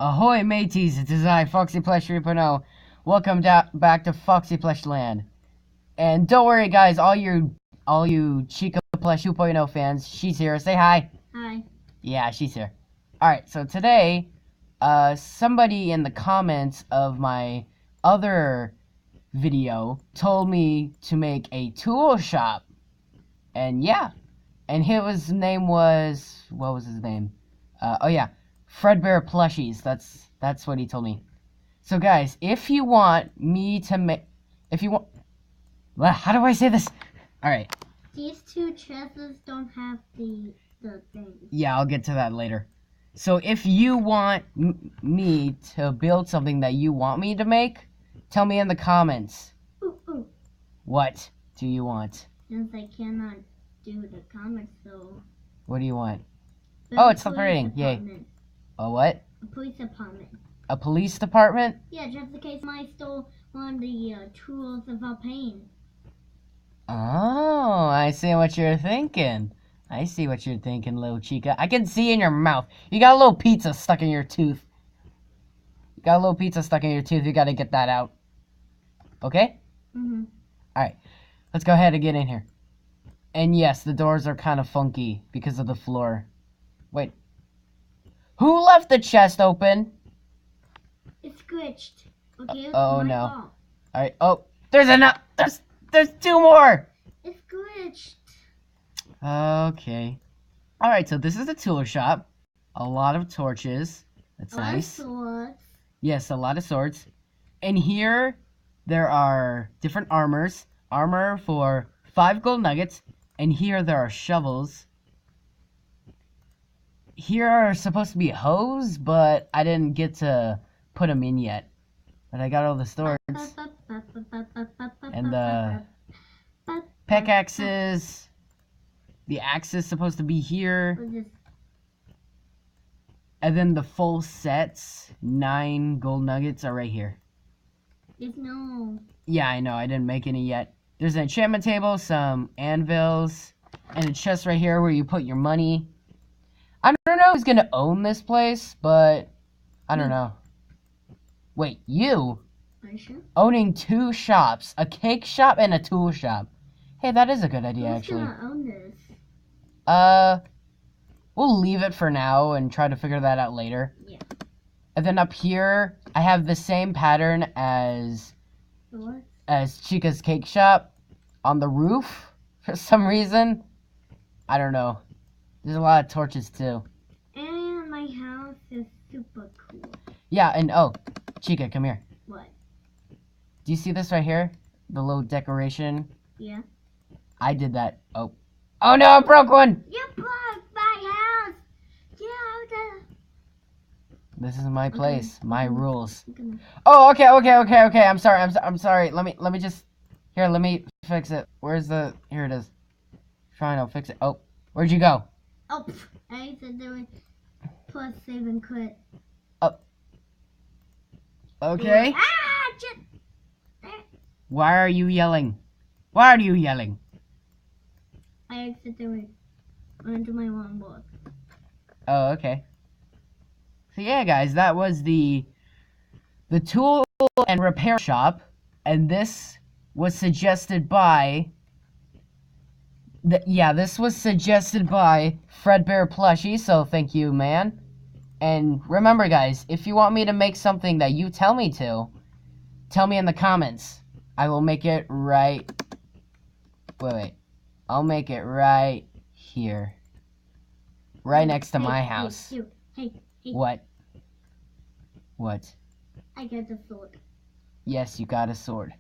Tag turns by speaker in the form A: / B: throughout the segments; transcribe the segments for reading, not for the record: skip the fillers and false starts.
A: Ahoy mateys, it is I, FoxyPlush 3.0. Welcome back to FoxyPlush land. And don't worry guys, all you Chica Plush 2.0 fans, she's here. Say hi.
B: Hi.
A: Yeah, she's here. Alright, so today, somebody in the comments of my other video told me to make a tool shop. And yeah. And his name was, what was his name? Oh yeah, FredbearPlushies. That's what he told me. So guys, if you want me to make, well, how do I say this? All right.
B: These two chests don't have the thing.
A: Yeah, I'll get to that later. So if you want me to build something that you want me to make, tell me in the comments.
B: Ooh.
A: What do you want?
B: Since I cannot do the comments, so.
A: What do you want? Oh, it's separating. Yay. A what?
B: A police department.
A: A police department?
B: Yeah, just in case I stole one of the tools without paying.
A: Oh, I see what you're thinking. I see what you're thinking, little Chica. I can see in your mouth. You got a little pizza stuck in your tooth. You gotta get that out. Okay?
B: Mm-hmm.
A: Alright. Let's go ahead and get in here. And yes, the doors are kind of funky because of the floor. Wait. Who left the chest open?
B: It's glitched. Okay.
A: Oh no. Alright. Oh, there's enough. There's two more.
B: It's glitched.
A: Okay. Alright, so this is the tool shop. A lot of torches. That's nice.
B: Swords.
A: Yes, a lot of swords. And here, there are different armors. Armor for 5 gold nuggets. And here there are shovels. Here are supposed to be hoes, but I didn't get to put them in yet. But I got all the swords. And the pickaxes. The axe is supposed to be here. And then the full sets, 9 gold nuggets, are right here.
B: There's no...
A: Yeah, I know. I didn't make any yet. There's an enchantment table, some anvils, and a chest right here where you put your money. I don't know who's going to own this place, but I don't know. Wait, you?
B: Are you sure?
A: Owning 2 shops, a cake shop and a tool shop. Hey, that is a good idea, actually.
B: Who's gonna own this?
A: We'll leave it for now and try to figure that out later.
B: Yeah.
A: And then up here, I have the same pattern as Chica's cake shop on the roof for some reason. I don't know. There's a lot of torches too.
B: And my house is super cool.
A: Yeah, and oh, Chica, come here.
B: What?
A: Do you see this right here? The little decoration?
B: Yeah.
A: I did that. Oh. Oh no, I broke one!
B: You broke my house! Get out of
A: This is my place, my rules.
B: Okay.
A: Oh, okay. I'm sorry. Let me just, here, let me fix it. Where's the, here it is. Trying to fix it. Oh, where'd you go?
B: Oh, I said there was plus save and quit.
A: Oh. Okay.
B: Ah, shit! There.
A: Why are you yelling?
B: I accidentally went into my wrong book.
A: Oh, okay. So yeah, guys, that was the tool and repair shop, and this was suggested by this was suggested by FredbearPlushies, so thank you, man. And remember, guys, if you want me to make something that you tell me to, tell me in the comments. I will make it right. Wait. I'll make it right here. Right next to my house.
B: Hey.
A: What? What?
B: I got the sword.
A: Yes, you got a sword.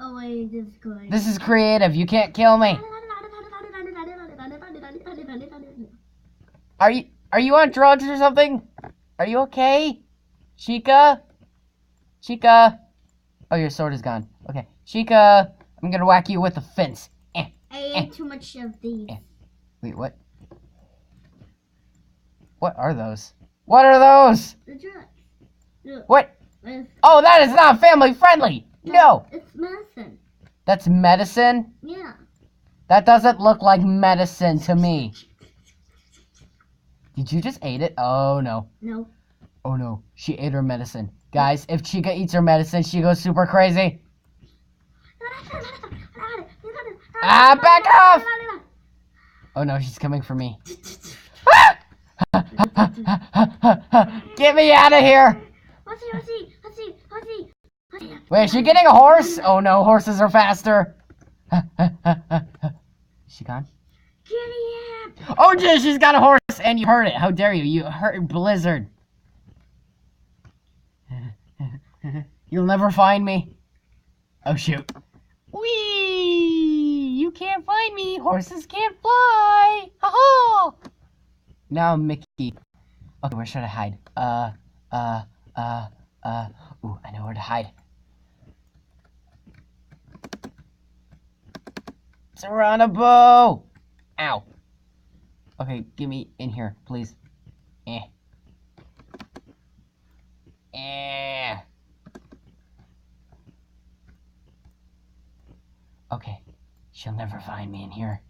B: Oh wait, this is good.
A: This is creative. You can't kill me. Are you on drugs or something? Are you okay? Chica? Oh, your sword is gone. Okay. Chica, I'm gonna whack you with a fence.
B: I ate too much of these.
A: Wait, what? What are those? What are those?
B: The drugs. Look,
A: what? Oh, that is not family friendly. No.
B: It's medicine.
A: That's medicine?
B: Yeah.
A: That doesn't look like medicine to me. Did you just eat it? Oh, no.
B: No.
A: Oh, no. She ate her medicine. Guys, if Chica eats her medicine, she goes super crazy. Ah, back off! Oh, no, she's coming for me. Get me out of here! Wait, is she getting a horse? Oh, no, horses are faster. Is she gone? Oh, geez, she's got a horse, and you heard it. How dare you? You heard Blizzard. You'll never find me. Oh, shoot. Whee! You can't find me. Horses can't fly. Ha-ha! Now I'm Mickey. Okay, where should I hide? Ooh, I know where to hide. Geronimo! Ow. Okay, get me in here, please. Okay, she'll never find me in here.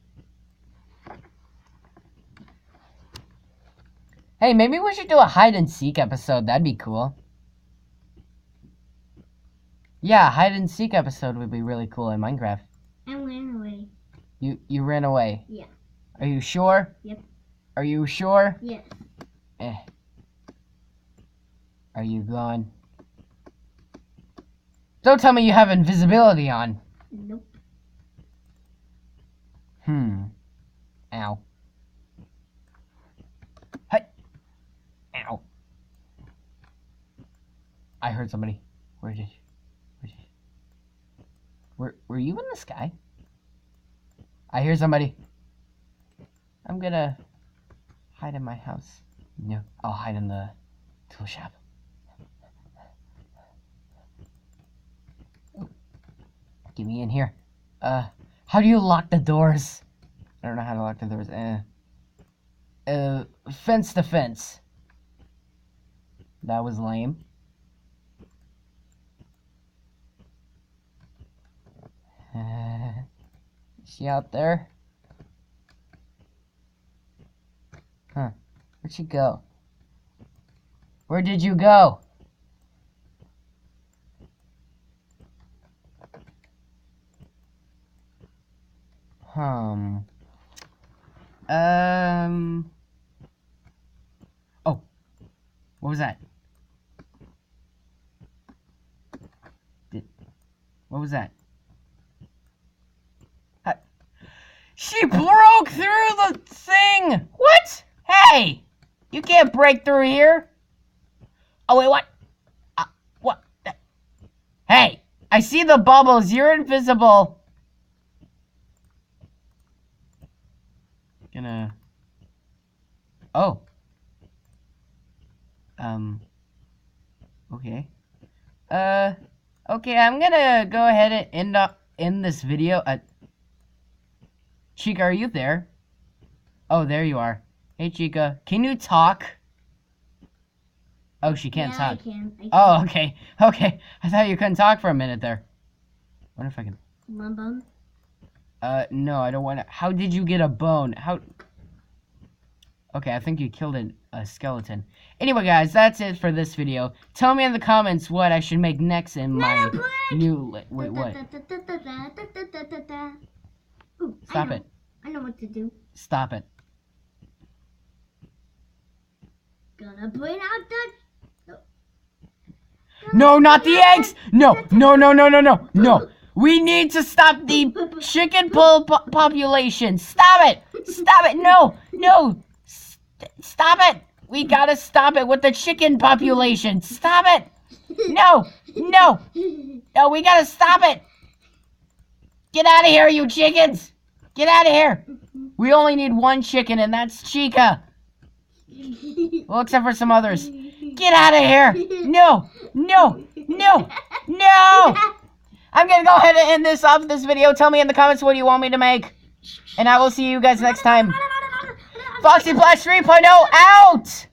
A: Hey, maybe we should do a hide and seek episode. That'd be cool. Yeah, hide and seek episode would be really cool in Minecraft.
B: I ran away.
A: You ran away?
B: Yeah.
A: Are you sure?
B: Yep.
A: Are you sure?
B: Yes.
A: Are you gone? Don't tell me you have invisibility on.
B: Nope.
A: Ow. Hey. Ow. I heard somebody. Where were you in the sky? I hear somebody. I'm gonna hide in my house. No, I'll hide in the tool shop. Oh. Get me in here. How do you lock the doors? I don't know how to lock the doors. Fence to fence. That was lame. Is she out there? Huh. Where'd she go? Where did you go? Oh. What was that? What was that? She broke through the thing! What? Hey! You can't break through here! Oh, wait, what? What? Hey! I see the bubbles! You're invisible! Gonna... Oh. Okay. Okay, I'm gonna go ahead and end this video. Chica, are you there? Oh, there you are. Hey, Chica. Can you talk? Oh, she can't talk.
B: I can.
A: Oh, okay. Okay. I thought you couldn't talk for a minute there. I wonder if I can...
B: One bone?
A: No, I don't want to... How did you get a bone? How... Okay, I think you killed a skeleton. Anyway, guys, that's it for this video. Tell me in the comments what I should make next in my new... Wait, what?
B: Ooh,
A: Stop it.
B: I know what to do.
A: Stop it.
B: Gonna bring out the...
A: No, not the eggs! No, no, no, no, no, no, no. We need to stop the chicken population. Stop it! Stop it! No, no. Stop it! We gotta stop it with the chicken population. Stop it! No, no. No, we gotta stop it. Get out of here, you chickens! Get out of here! We only need one chicken, and that's Chica. Well, except for some others. Get out of here! No! No! No! No! I'm gonna go ahead and end this video. Tell me in the comments what you want me to make. And I will see you guys next time. FoxyPlush 3.0 out!